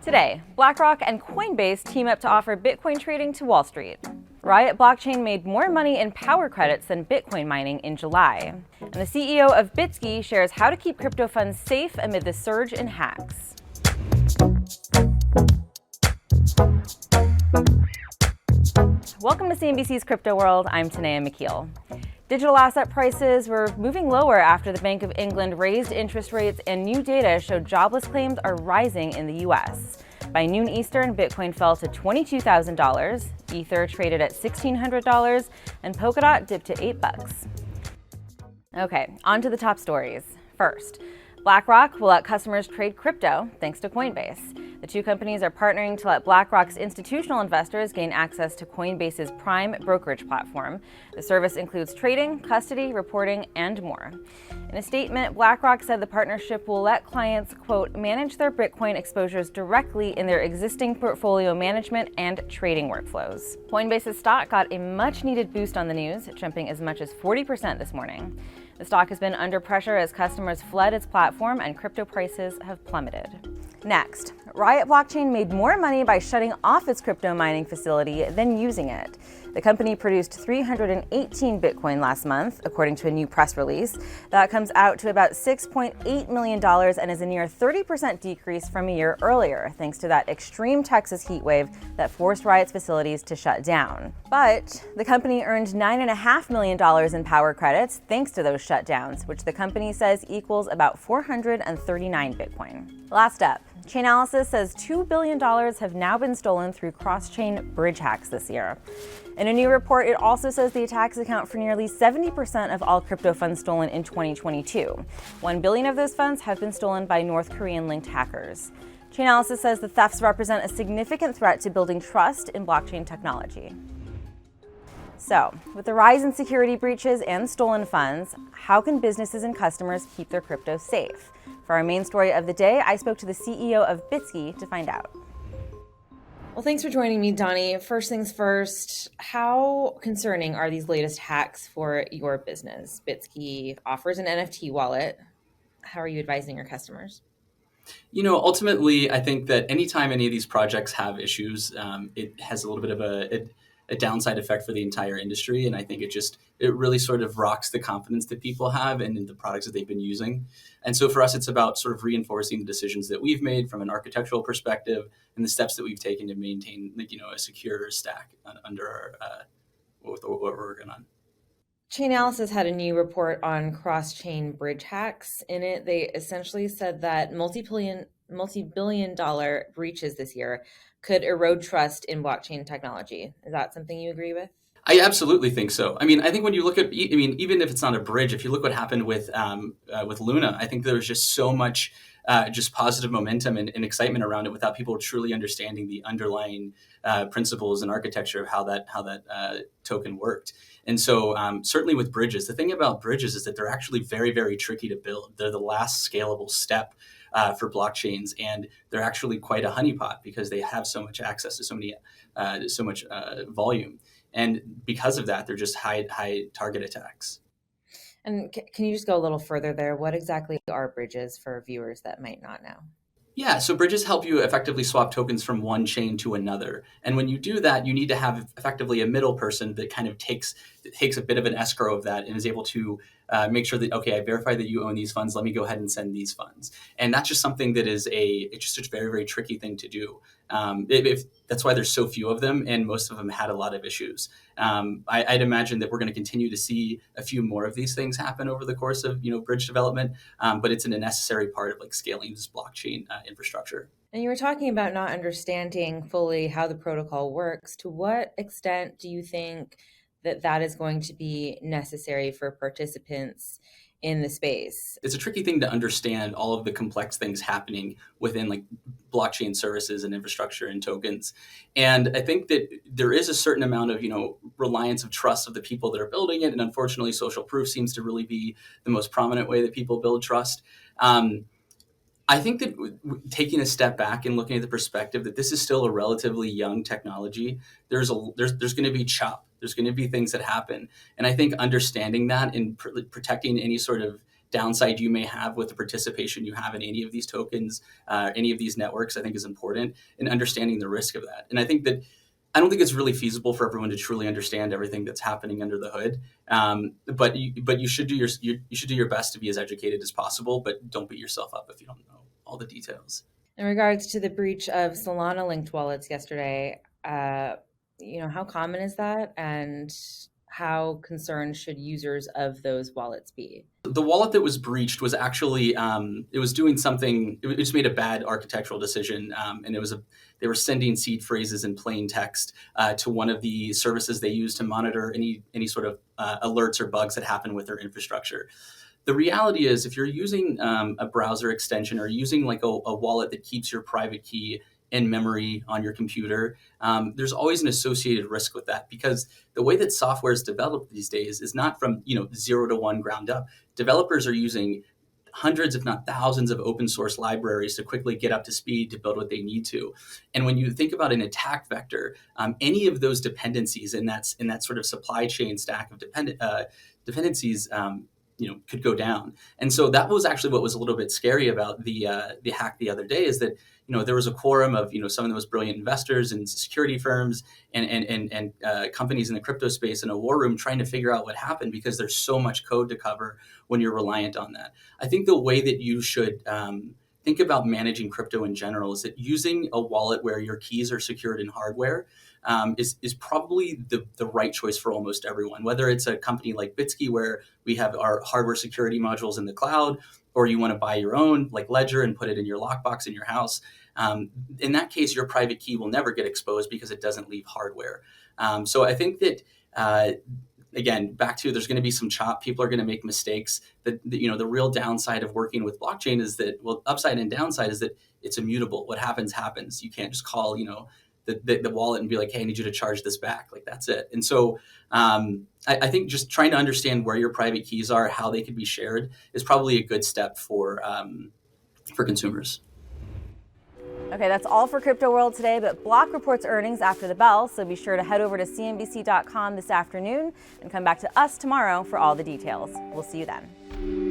Today, BlackRock and Coinbase team up to offer Bitcoin trading to Wall Street. Riot Blockchain made more money in power credits than Bitcoin mining in July. And the CEO of Bitski shares how to keep crypto funds safe amid the surge in hacks. Welcome to CNBC's Crypto World. I'm Tanea McKeel. Digital asset prices were moving lower after the Bank of England raised interest rates, and new data showed jobless claims are rising in the U.S. By noon Eastern, Bitcoin fell to $22,000, Ether traded at $1,600, and Polkadot dipped to $8. Okay, on to the top stories. First, BlackRock will let customers trade crypto thanks to Coinbase. The two companies are partnering to let BlackRock's institutional investors gain access to Coinbase's prime brokerage platform. The service includes trading, custody, reporting, and more. In a statement, BlackRock said the partnership will let clients, quote, manage their Bitcoin exposures directly in their existing portfolio management and trading workflows. Coinbase's stock got a much-needed boost on the news, jumping as much as 40% this morning. The stock has been under pressure as customers fled its platform and crypto prices have plummeted. Next, Riot Blockchain made more money by shutting off its crypto mining facility than using it. The company produced 318 Bitcoin last month, according to a new press release. That comes out to about $6.8 million and is a near 30% decrease from a year earlier, thanks to that extreme Texas heat wave that forced Riot's facilities to shut down. But the company earned $9.5 million in power credits thanks to those shutdowns, which the company says equals about 439 Bitcoin. Last up, Chainalysis says $2 billion have now been stolen through cross-chain bridge hacks this year. In a new report, it also says the attacks account for nearly 70% of all crypto funds stolen in 2022. 1 billion of those funds have been stolen by North Korean-linked hackers. Chainalysis says the thefts represent a significant threat to building trust in blockchain technology. So, with the rise in security breaches and stolen funds, how can businesses and customers keep their crypto safe? For our main story of the day, I spoke to the CEO of Bitski to find out. Well, thanks for joining me, Donnie. First things first, how concerning are these latest hacks for your business? Bitski offers an NFT wallet. How are you advising your customers? Ultimately, I think that anytime any of these projects have issues, it has a little bit of a downside effect for the entire industry. And I think it really sort of rocks the confidence that people have in the products that they've been using. And so for us, it's about sort of reinforcing the decisions that we've made from an architectural perspective and the steps that we've taken to maintain, a secure stack under what we're working on. Chainalysis had a new report on cross-chain bridge hacks. In it, they essentially said that multi-billion dollar breaches this year could erode trust in blockchain technology. Is that something you agree with? I absolutely think so. I think when you look at, even if it's not a bridge, if you look what happened with Luna, I think there was just so much just positive momentum and excitement around it without people truly understanding the underlying principles and architecture of how that token worked. And so certainly with bridges, the thing about bridges is that they're actually very, very tricky to build. They're the last scalable step for blockchains, and they're actually quite a honeypot because they have so much access to so much volume. And because of that, they're just high target attacks. And can you just go a little further there? What exactly are bridges for viewers that might not know? Yeah, so bridges help you effectively swap tokens from one chain to another. And when you do that, you need to have effectively a middle person that kind of takes a bit of an escrow of that and is able to make sure that, okay, I verify that you own these funds. Let me go ahead and send these funds. And that's just something that is it's just a very, very tricky thing to do. That's why there's so few of them, and most of them had a lot of issues. I'd imagine that we're going to continue to see a few more of these things happen over the course of bridge development, but it's a necessary part of scaling this blockchain infrastructure. And you were talking about not understanding fully how the protocol works. To what extent do you think that is going to be necessary for participants in the space? It's a tricky thing to understand all of the complex things happening within blockchain services and infrastructure and tokens. And I think that there is a certain amount of, reliance of trust of the people that are building it. And unfortunately, social proof seems to really be the most prominent way that people build trust. I think that taking a step back and looking at the perspective that this is still a relatively young technology, there's going to be chop. There's going to be things that happen. And I think understanding that and protecting any sort of downside you may have with the participation you have in any of these tokens, any of these networks, I think is important in understanding the risk of that. And I don't think it's really feasible for everyone to truly understand everything that's happening under the hood. But you should do your best to be as educated as possible, but don't beat yourself up if you don't know all the details. In regards to the breach of Solana-linked wallets yesterday, how common is that, and how concerned should users of those wallets be? The wallet that was breached was actually it was doing something. It just made a bad architectural decision, and they were sending seed phrases in plain text to one of the services they use to monitor any sort of alerts or bugs that happen with their infrastructure. The reality is, if you're using a browser extension or using like a wallet that keeps your private key in memory on your computer, there's always an associated risk with that, because the way that software is developed these days is not from 0 to 1 ground up. Developers are using hundreds, if not thousands, of open source libraries to quickly get up to speed to build what they need to. And when you think about an attack vector, any of those dependencies in that sort of supply chain stack of dependencies could go down. And so that was actually what was a little bit scary about the hack the other day, is that there was a quorum of some of the most brilliant investors and security firms and companies in the crypto space in a war room trying to figure out what happened, because there's so much code to cover when you're reliant on that. I think the way that you should think about managing crypto in general is that using a wallet where your keys are secured in hardware is probably the right choice for almost everyone, whether it's a company like Bitski where we have our hardware security modules in the cloud, or you want to buy your own like Ledger and put it in your lockbox in your house. In that case, your private key will never get exposed because it doesn't leave hardware. So I think that again, back to, there's going to be some chop. People are going to make mistakes. The real downside of working with blockchain is that, well, upside and downside is that it's immutable. What happens, happens. You can't just call, the wallet and be like, hey, I need you to charge this back. Like, that's it. And so I think just trying to understand where your private keys are, how they could be shared, is probably a good step for consumers. Okay, that's all for Crypto World today, but Block reports earnings after the bell, so be sure to head over to CNBC.com this afternoon and come back to us tomorrow for all the details. We'll see you then.